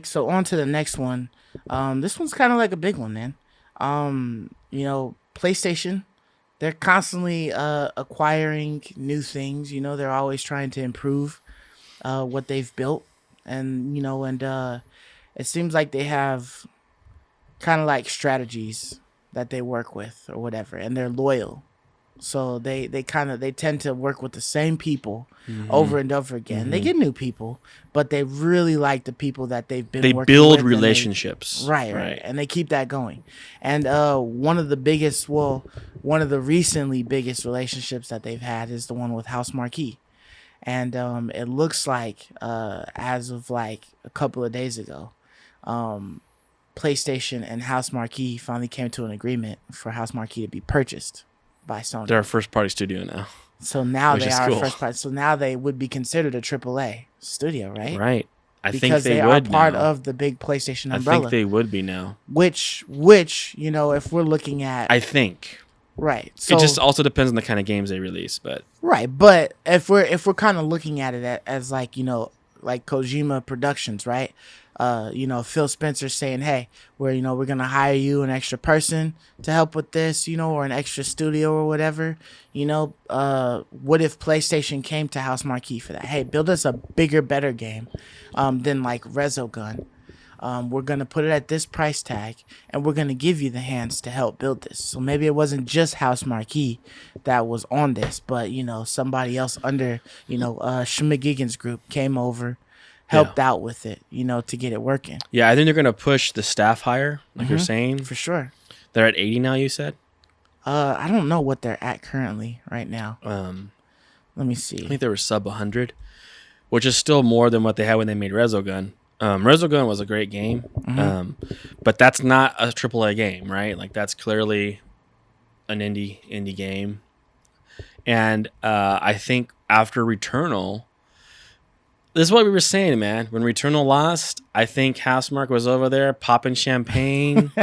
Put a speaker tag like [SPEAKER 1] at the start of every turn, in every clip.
[SPEAKER 1] So on to the next one. This one's kind of like a big one, man. PlayStation, they're constantly acquiring new things. They're always trying to improve what they've built, and it seems like they have kind of like strategies that they work with or whatever, and they're loyal. So they tend to work with the same people over and over again. They get new people, but they really like the people that they've been. They working
[SPEAKER 2] build
[SPEAKER 1] with
[SPEAKER 2] relationships,
[SPEAKER 1] right, and they keep that going. And one of the recently biggest relationships that they've had is the one with Housemarque. And it looks like as of like a couple of days ago, PlayStation and Housemarque finally came to an agreement for Housemarque to be purchased by Sony.
[SPEAKER 2] They're a first-party studio now.
[SPEAKER 1] So now they are a first-party. So now they would be considered a AAA studio, right?
[SPEAKER 2] Right. I think
[SPEAKER 1] because
[SPEAKER 2] they
[SPEAKER 1] are
[SPEAKER 2] would
[SPEAKER 1] part
[SPEAKER 2] now.
[SPEAKER 1] of the big PlayStation umbrella.
[SPEAKER 2] I think they would be now.
[SPEAKER 1] Which if we're looking at,
[SPEAKER 2] I think.
[SPEAKER 1] Right. So
[SPEAKER 2] it just also depends on the kind of games they release, but
[SPEAKER 1] right. But if we're kind of looking at it as like like Kojima Productions, right? Phil Spencer saying, "Hey, we're gonna hire you an extra person to help with this, or an extra studio or whatever. What if PlayStation came to Housemarque for that? Hey, build us a bigger, better game, than like Resogun. We're gonna put it at this price tag, and we're gonna give you the hands to help build this. So maybe it wasn't just Housemarque that was on this, but somebody else under Schmigigan's group came over." Helped out with it, to get it working.
[SPEAKER 2] Yeah, I think they're going to push the staff higher, like you're saying.
[SPEAKER 1] For sure.
[SPEAKER 2] They're at 80 now, you said?
[SPEAKER 1] I don't know what they're at currently right now. Let me see.
[SPEAKER 2] I think they were sub 100, which is still more than what they had when they made Resogun. Resogun was a great game, but that's not a AAA game, right? Like, that's clearly an indie game. And I think after Returnal... This is what we were saying, man. When Returnal lost, I think Housemarque was over there popping champagne.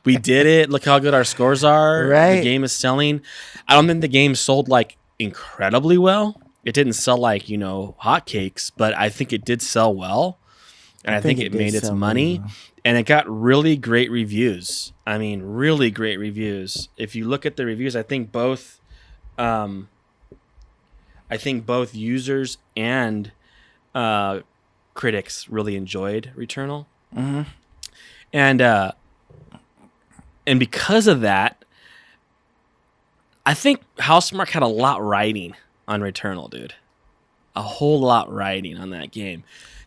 [SPEAKER 2] We did it. Look how good our scores are.
[SPEAKER 1] Right.
[SPEAKER 2] The game is selling. I don't think the game sold like incredibly well. It didn't sell like, hotcakes, but I think it did sell well. And I think it made its money. Well. And it got really great reviews. I mean, really great reviews. If you look at the reviews, I think both users and critics really enjoyed Returnal. And because of that, I think Housemarque had a lot riding on Returnal, dude. A whole lot riding on that game.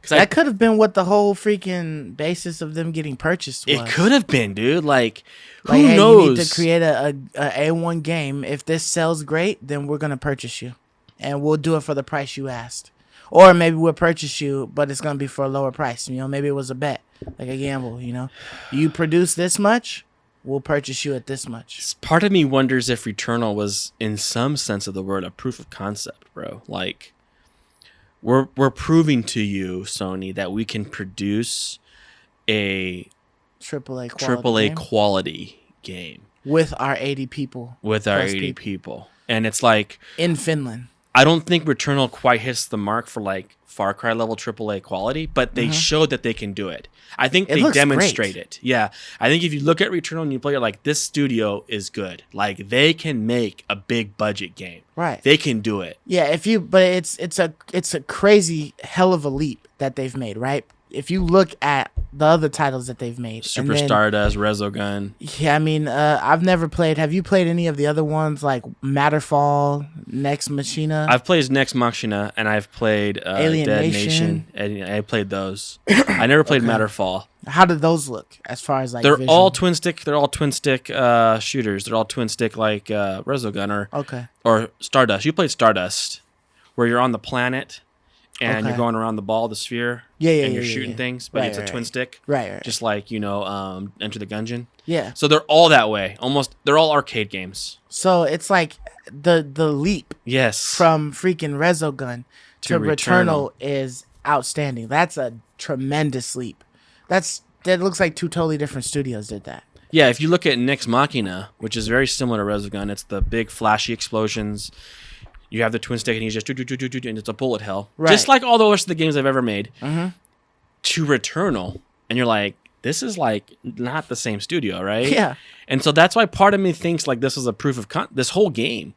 [SPEAKER 1] That could have been what the whole freaking basis of them getting purchased was.
[SPEAKER 2] It could have been, dude. Who
[SPEAKER 1] hey,
[SPEAKER 2] knows?
[SPEAKER 1] You need to create a A1 game. If this sells great, then we're going to purchase you. And we'll do it for the price you asked. Or maybe we'll purchase you, but it's going to be for a lower price. Maybe it was a bet, like a gamble, You produce this much, we'll purchase you at this much.
[SPEAKER 2] Part of me wonders if Returnal was, in some sense of the word, a proof of concept, bro. Like, we're proving to you, Sony, that we can produce a
[SPEAKER 1] AAA
[SPEAKER 2] quality game.
[SPEAKER 1] With our 80 people.
[SPEAKER 2] With our 80 people. And it's like...
[SPEAKER 1] in Finland.
[SPEAKER 2] I don't think Returnal quite hits the mark for like Far Cry level AAA quality, but they showed that they can do it. I think they demonstrate it. Yeah. I think if you look at Returnal and you play it, like, this studio is good. Like, they can make a big budget game.
[SPEAKER 1] Right.
[SPEAKER 2] They can do it.
[SPEAKER 1] Yeah, but it's a crazy hell of a leap that they've made, right? If you look at the other titles that they've made.
[SPEAKER 2] Super Stardust, Resogun.
[SPEAKER 1] Yeah, I mean, I've never played. Have you played any of the other ones like Matterfall, Nex Machina?
[SPEAKER 2] I've played Nex Machina, and I've played
[SPEAKER 1] Alien
[SPEAKER 2] Dead
[SPEAKER 1] Nation.
[SPEAKER 2] And I played those. I never played Matterfall.
[SPEAKER 1] How did those look as far as like
[SPEAKER 2] They're
[SPEAKER 1] visual?
[SPEAKER 2] all twin stick. They're all twin stick shooters. They're all twin stick like Resogun or Stardust. You played Stardust, where you're on the planet. And you're going around the ball, the sphere, and you're shooting things, but it's a twin stick,
[SPEAKER 1] right?
[SPEAKER 2] Just like Enter the Gungeon.
[SPEAKER 1] Yeah.
[SPEAKER 2] So they're all that way. They're all arcade games.
[SPEAKER 1] So it's like the leap, from freaking Resogun to Returnal is outstanding. That's a tremendous leap. That looks like two totally different studios did that.
[SPEAKER 2] Yeah, if you look at Nex Machina, which is very similar to Resogun, it's the big flashy explosions. You have the twin stick, and he's just and it's a bullet hell, just like all the rest of the games I've ever made.
[SPEAKER 1] Mm-hmm.
[SPEAKER 2] To Returnal, and you're like, this is like not the same studio, right?
[SPEAKER 1] Yeah.
[SPEAKER 2] And so that's why part of me thinks like this was a proof of this whole game.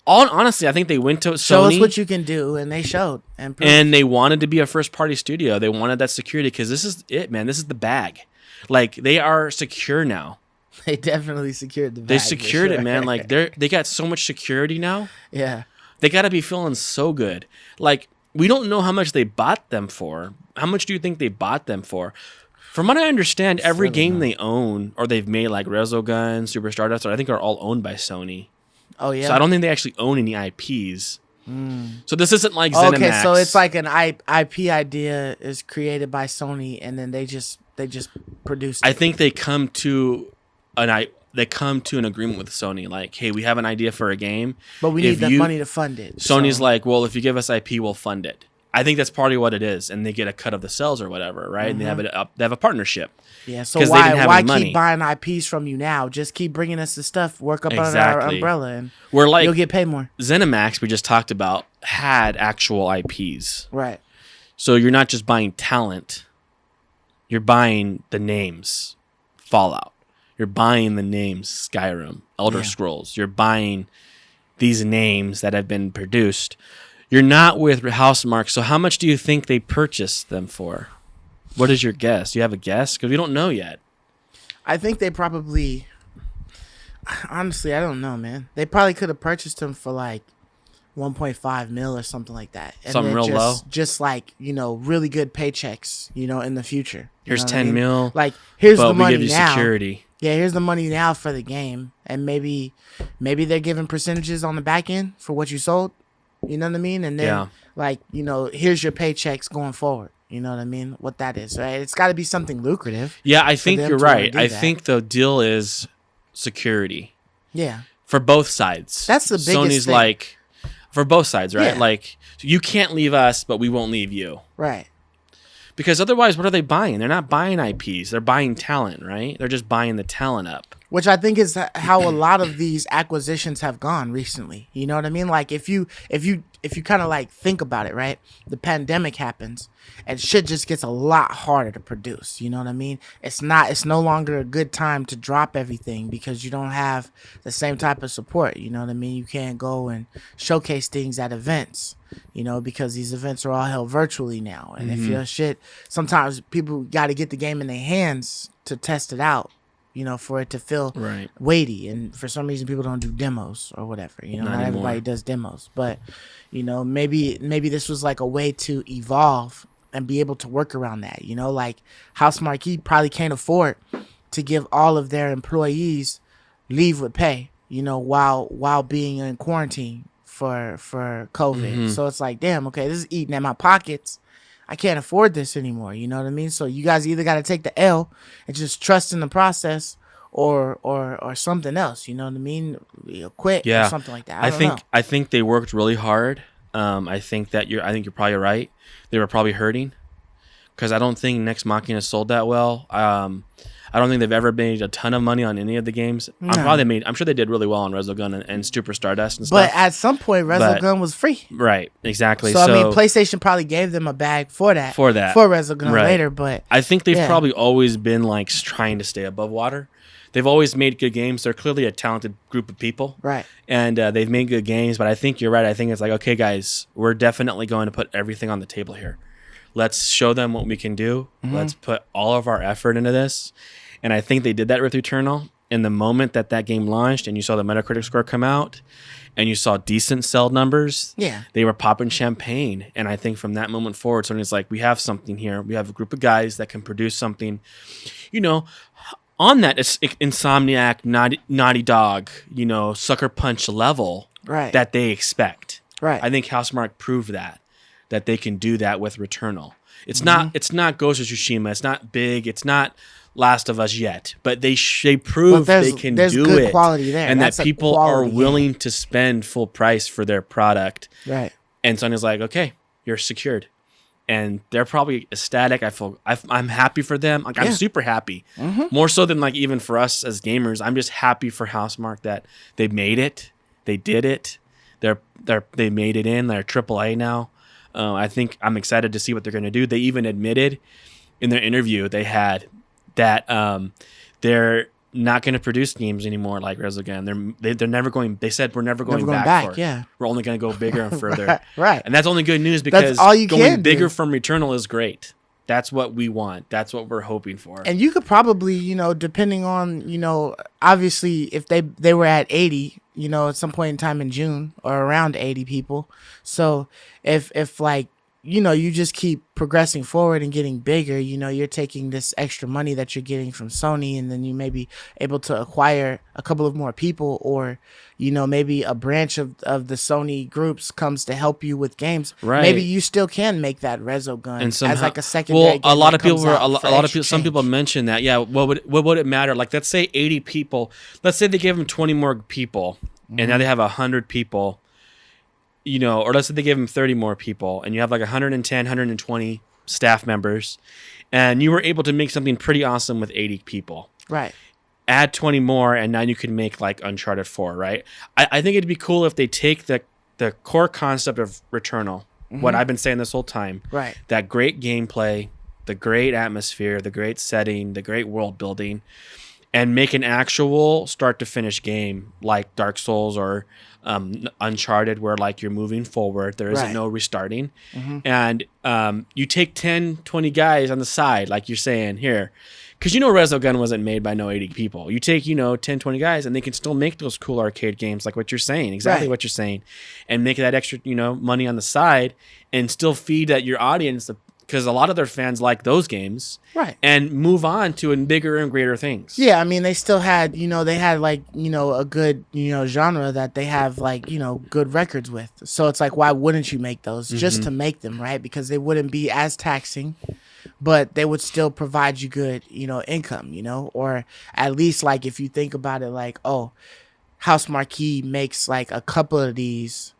[SPEAKER 2] Honestly, I think they went to Sony.
[SPEAKER 1] Show us what you can do, and they showed. And
[SPEAKER 2] they wanted to be a first-party studio. They wanted that security because this is it, man. This is the bag. Like, they are secure now.
[SPEAKER 1] They definitely secured the bag.
[SPEAKER 2] They secured it, man. Like, they got so much security now.
[SPEAKER 1] Yeah.
[SPEAKER 2] They got to be feeling so good. Like, we don't know how much they bought them for. How much do you think they bought them for? From what I understand, every game they own or they've made, like Resogun, Super Stardust, I think are all owned by Sony.
[SPEAKER 1] Oh, yeah.
[SPEAKER 2] So I don't think they actually own any IPs. So this isn't like ZeniMax.
[SPEAKER 1] Okay, so it's like an IP idea is created by Sony, and then they just produce it.
[SPEAKER 2] I think they come to an agreement with Sony, like, hey, we have an idea for a game,
[SPEAKER 1] but we need the money to fund it.
[SPEAKER 2] Sony's like, well, if you give us IP, we'll fund it. I think that's partly what it is, and they get a cut of the sales or whatever, right?
[SPEAKER 1] Mm-hmm.
[SPEAKER 2] And they have a partnership.
[SPEAKER 1] Yeah, so why keep buying IPs from you now? Just keep bringing us the stuff, work up under our umbrella, and you'll get paid more.
[SPEAKER 2] ZeniMax, we just talked about, had actual IPs.
[SPEAKER 1] Right.
[SPEAKER 2] So you're not just buying talent. You're buying the names. Fallout. You're buying the names Skyrim, Elder Scrolls. You're buying these names that have been produced. You're not with Housemarque, so how much do you think they purchased them for? What is your guess? Do you have a guess? Because we don't know yet.
[SPEAKER 1] I think they probably... Honestly, I don't know, man. They probably could have purchased them for like 1.5 mil or something like that. And
[SPEAKER 2] something real low?
[SPEAKER 1] Just like, really good paychecks, in the future.
[SPEAKER 2] Here's 10 mil.
[SPEAKER 1] Like, here's the money
[SPEAKER 2] we give you
[SPEAKER 1] now.
[SPEAKER 2] Security.
[SPEAKER 1] Yeah, here's the money now for the game. And maybe they're giving percentages on the back end for what you sold. You know what I mean? And then, here's your paychecks going forward. You know what I mean? What that is, right? It's got to be something lucrative.
[SPEAKER 2] Yeah, I think you're right. I think the deal is security.
[SPEAKER 1] Yeah.
[SPEAKER 2] For both sides.
[SPEAKER 1] That's the biggest
[SPEAKER 2] Sony's
[SPEAKER 1] thing.
[SPEAKER 2] like, for both sides, right?
[SPEAKER 1] Yeah.
[SPEAKER 2] Like, you can't leave us, but we won't leave you.
[SPEAKER 1] Right.
[SPEAKER 2] Because otherwise, what are they buying? They're not buying IPs. They're buying talent, right? They're just buying the talent up.
[SPEAKER 1] Which I think is how a lot of these acquisitions have gone recently. You know what I mean? Like if you kind of like think about it, right? The pandemic happens and shit just gets a lot harder to produce. You know what I mean? It's no longer a good time to drop everything because you don't have the same type of support. You know what I mean? You can't go and showcase things at events, because these events are all held virtually now. And if your shit, sometimes people got to get the game in their hands to test it out. For it to feel weighty. And for some reason, people don't do demos or whatever. Not everybody does demos. But, maybe this was like a way to evolve and be able to work around that. Like Housemarque probably can't afford to give all of their employees leave with pay, while being in quarantine for COVID. So it's like, damn, okay, this is eating at my pockets. I can't afford this anymore. You know what I mean? So you guys either got to take the L and just trust in the process or something else. You know what I mean? Quit or something like that.
[SPEAKER 2] I think they worked really hard. I think you're probably right. They were probably hurting because I don't think Nex Machina sold that well. I don't think they've ever made a ton of money on any of the games.
[SPEAKER 1] No.
[SPEAKER 2] I'm sure they did really well on Resogun and Super Stardust and stuff.
[SPEAKER 1] But at some point, Resogun was free.
[SPEAKER 2] Right, exactly.
[SPEAKER 1] So I mean, PlayStation probably gave them a bag for Resogun later. But
[SPEAKER 2] I think they've probably always been like trying to stay above water. They've always made good games. They're clearly a talented group of people.
[SPEAKER 1] Right.
[SPEAKER 2] And they've made good games. But I think you're right. I think it's like, okay, guys, we're definitely going to put everything on the table here. Let's show them what we can do. Let's put all of our effort into this. And I think they did that with Returnal. In the moment that game launched and you saw the Metacritic score come out and you saw decent sell numbers, they were popping champagne. And I think from that moment forward, Sony's like, we have something here. We have a group of guys that can produce something, on that Insomniac, Naughty Dog, Sucker Punch level that they expect.
[SPEAKER 1] Right.
[SPEAKER 2] I think Housemarque proved that they can do that with Returnal. It's not Ghost of Tsushima. It's not big. It's not Last of Us yet, but they prove they can do
[SPEAKER 1] good
[SPEAKER 2] it,
[SPEAKER 1] quality there,
[SPEAKER 2] and that people are willing to spend full price for their product.
[SPEAKER 1] Right.
[SPEAKER 2] And Sony's like, okay, you're secured, and they're probably ecstatic. I'm happy for them. Like, I'm
[SPEAKER 1] Yeah.
[SPEAKER 2] super happy, more so than like even for us as gamers. I'm just happy for Housemarque that they made it. They did it. They made it in. They're AAA now. I think I'm excited to see what they're going to do. They even admitted in their interview they had that they're not going to produce games anymore like Resogun. They're never going. They said we're never going back. For it.
[SPEAKER 1] Yeah.
[SPEAKER 2] We're only going to go bigger and further.
[SPEAKER 1] Right.
[SPEAKER 2] And that's only good news because
[SPEAKER 1] all you
[SPEAKER 2] going
[SPEAKER 1] can
[SPEAKER 2] bigger
[SPEAKER 1] do.
[SPEAKER 2] from Returnal is great. That's what we want. That's what we're hoping for.
[SPEAKER 1] And you could probably, depending on, obviously if they were at 80, at some point in time in June or around 80 people. So if like, you just keep progressing forward and getting bigger, you're taking this extra money that you're getting from Sony, and then you may be able to acquire a couple of more people, or, maybe a branch of the Sony groups comes to help you with games.
[SPEAKER 2] Right.
[SPEAKER 1] Maybe you still can make that Resogun
[SPEAKER 2] And somehow,
[SPEAKER 1] as like a secondary game.
[SPEAKER 2] a lot
[SPEAKER 1] that
[SPEAKER 2] of people
[SPEAKER 1] comes
[SPEAKER 2] were,
[SPEAKER 1] out
[SPEAKER 2] a lot
[SPEAKER 1] for
[SPEAKER 2] of
[SPEAKER 1] extra
[SPEAKER 2] people, some people
[SPEAKER 1] change.
[SPEAKER 2] mentioned that. Yeah. What would it matter? Like, let's say 80 people, let's say they gave them 20 more people and now they have 100 people, or let's say they give them 30 more people and you have like 110, 120 staff members, and you were able to make something pretty awesome with 80 people.
[SPEAKER 1] Right.
[SPEAKER 2] Add 20 more, and now you can make like Uncharted 4, right? I think it'd be cool if they take the core concept of Returnal, what I've been saying this whole time,
[SPEAKER 1] Right.
[SPEAKER 2] that great gameplay, the great atmosphere, the great setting, the great world building, and make an actual start to finish game like Dark Souls or Uncharted, where like you're moving forward, there isn't
[SPEAKER 1] Right.
[SPEAKER 2] no restarting, and you take 10, 20 guys on the side, like you're saying here, because Resogun wasn't made by no 80 people. You take 10, 20 guys, and they can still make those cool arcade games, like what you're saying, exactly
[SPEAKER 1] Right.
[SPEAKER 2] what you're saying, and make that extra money on the side, and still feed at your audience, because a lot of their fans like those games,
[SPEAKER 1] Right.
[SPEAKER 2] and move on to bigger and greater things.
[SPEAKER 1] Yeah, I mean, they still had, they had like, a good, genre that they have like, good records with. So it's like, why wouldn't you make those just to make them, right? Because they wouldn't be as taxing, but they would still provide you good, income, or at least like if you think about it, like, oh, Housemarque makes like a couple of these,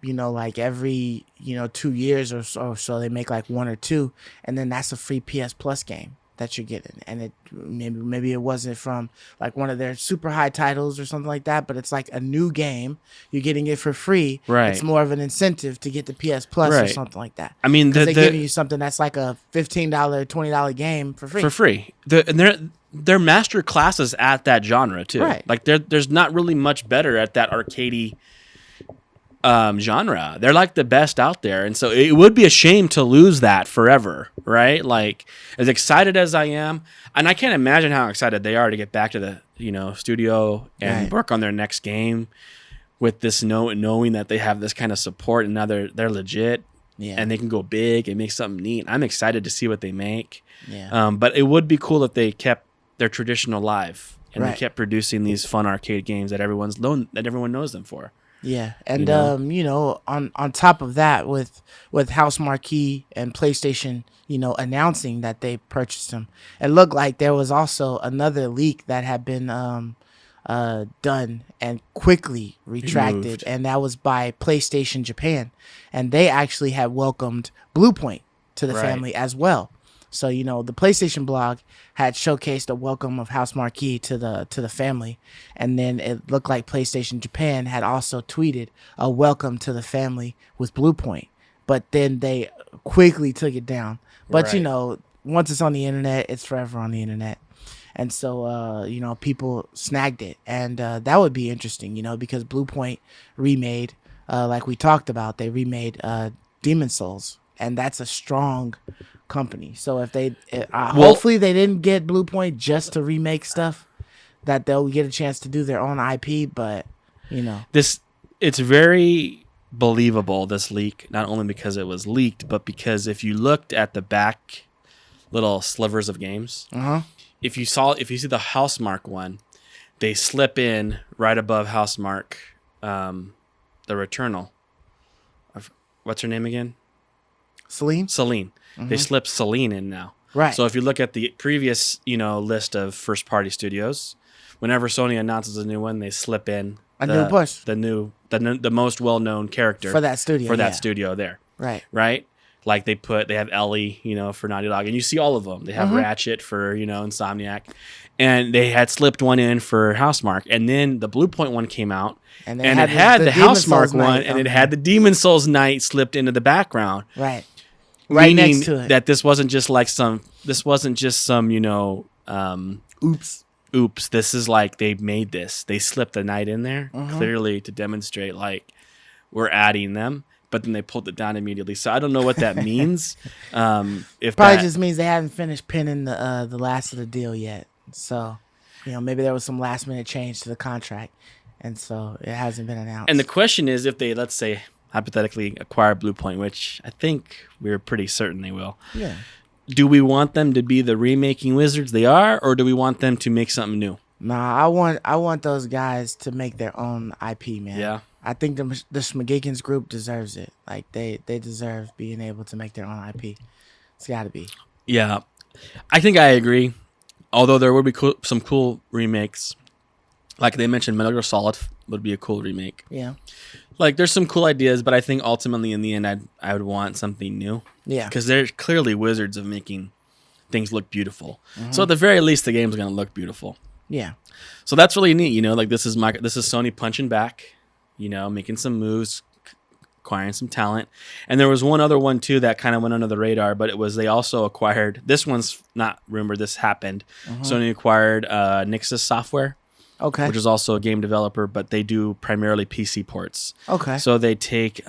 [SPEAKER 1] like every 2 years or so they make like one or two, and then that's a free PS Plus game that you're getting, and it maybe it wasn't from like one of their super high titles or something like that, but it's like a new game, you're getting it for free.
[SPEAKER 2] Right.
[SPEAKER 1] It's more of an incentive to get the PS Plus or
[SPEAKER 2] Right.
[SPEAKER 1] something like that.
[SPEAKER 2] I mean,
[SPEAKER 1] They're giving you something that's like a $15, $20 game for free.
[SPEAKER 2] And they're master classes at that genre too.
[SPEAKER 1] Right.
[SPEAKER 2] Like there's not really much better at that arcadey genre. They're like the best out there, and so it would be a shame to lose that forever, right? Like, as excited as I am, and I can't imagine how excited they are to get back to the studio and
[SPEAKER 1] Right.
[SPEAKER 2] work on their next game with this knowing that they have this kind of support, and now they're legit.
[SPEAKER 1] Yeah.
[SPEAKER 2] And they can go big and make something neat. I'm excited to see what they make.
[SPEAKER 1] Yeah.
[SPEAKER 2] But it would be cool if they kept their tradition alive and
[SPEAKER 1] Right.
[SPEAKER 2] they kept producing these fun arcade games that everyone knows them for.
[SPEAKER 1] Yeah, and
[SPEAKER 2] know?
[SPEAKER 1] on top of that, with Housemarque and PlayStation, announcing that they purchased them, it looked like there was also another leak that had been done and quickly retracted,
[SPEAKER 2] Removed.
[SPEAKER 1] and that was by PlayStation Japan, and they actually had welcomed Bluepoint to the
[SPEAKER 2] Right.
[SPEAKER 1] family as well. So the PlayStation blog had showcased a welcome of Housemarque to the family, and then it looked like PlayStation Japan had also tweeted a welcome to the family with Bluepoint, but then they quickly took it down. But
[SPEAKER 2] Right.
[SPEAKER 1] once it's on the internet, it's forever on the internet, and so people snagged it, and that would be interesting, because Bluepoint remade, like we talked about, they remade Demon Souls, and that's a strong company. So if they hopefully they didn't get Bluepoint just to remake stuff, that they'll get a chance to do their own IP, but
[SPEAKER 2] it's very believable, this leak, not only because it was leaked, but because if you looked at the back little slivers of games, if you see the Housemarque one, they slip in right above Housemarque, the Returnal. What's her name again? Celine. They slipped Celine in now.
[SPEAKER 1] Right.
[SPEAKER 2] So if you look at the previous, list of first-party studios, whenever Sony announces a new one, they slip in
[SPEAKER 1] new push.
[SPEAKER 2] the most well-known character
[SPEAKER 1] For that studio,
[SPEAKER 2] for that
[SPEAKER 1] yeah.
[SPEAKER 2] studio there.
[SPEAKER 1] Right.
[SPEAKER 2] Right. Like they have Ellie, for Naughty Dog, and you see all of them. They have Ratchet for Insomniac, and they had slipped one in for Housemarque, and then the Blue Point one came out, and it had the Housemarque one, and it had the Demon Souls Knight slipped into the background,
[SPEAKER 1] right
[SPEAKER 2] meaning
[SPEAKER 1] next to it.
[SPEAKER 2] that this wasn't just some oops. This is like they made this. They slipped the knight in there clearly to demonstrate like we're adding them. But then they pulled it down immediately. So I don't know what that means. If
[SPEAKER 1] Probably just means they haven't finished pinning the last of the deal yet. So, maybe there was some last minute change to the contract, and so it hasn't been announced.
[SPEAKER 2] And the question is, if they, let's say, hypothetically acquire Blue Point, which I think we're pretty certain they will.
[SPEAKER 1] Yeah.
[SPEAKER 2] Do we want them to be the remaking wizards they are, or do we want them to make something new?
[SPEAKER 1] Nah, I want those guys to make their own IP, man.
[SPEAKER 2] Yeah.
[SPEAKER 1] I think the Schmagikins group deserves it. Like they deserve being able to make their own IP. It's got to be.
[SPEAKER 2] Yeah, I think I agree. Although there would be some cool remakes, like they mentioned, Metal Gear Solid would be a cool remake.
[SPEAKER 1] Yeah.
[SPEAKER 2] Like there's some cool ideas, but I think ultimately in the end, I would want something new.
[SPEAKER 1] Yeah.
[SPEAKER 2] Because they're clearly wizards of making things look beautiful. So at the very least, the game's gonna look beautiful.
[SPEAKER 1] Yeah.
[SPEAKER 2] So that's really neat. Like this is Sony punching back. Making some moves, acquiring some talent. And there was one other one, too, that kind of went under the radar, but it was they also acquired, this one's not rumored, this happened. Sony acquired Nixxes Software,
[SPEAKER 1] Okay.
[SPEAKER 2] which is also a game developer, but they do primarily PC ports.
[SPEAKER 1] Okay.
[SPEAKER 2] So they take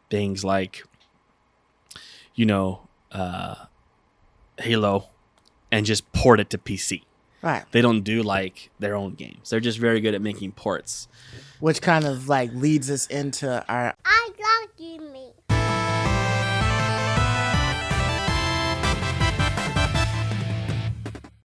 [SPEAKER 2] things like, Halo and just port it to PC.
[SPEAKER 1] Right.
[SPEAKER 2] They don't do, like, their own games. They're just very good at making ports.
[SPEAKER 1] Which kind of, like, leads us into our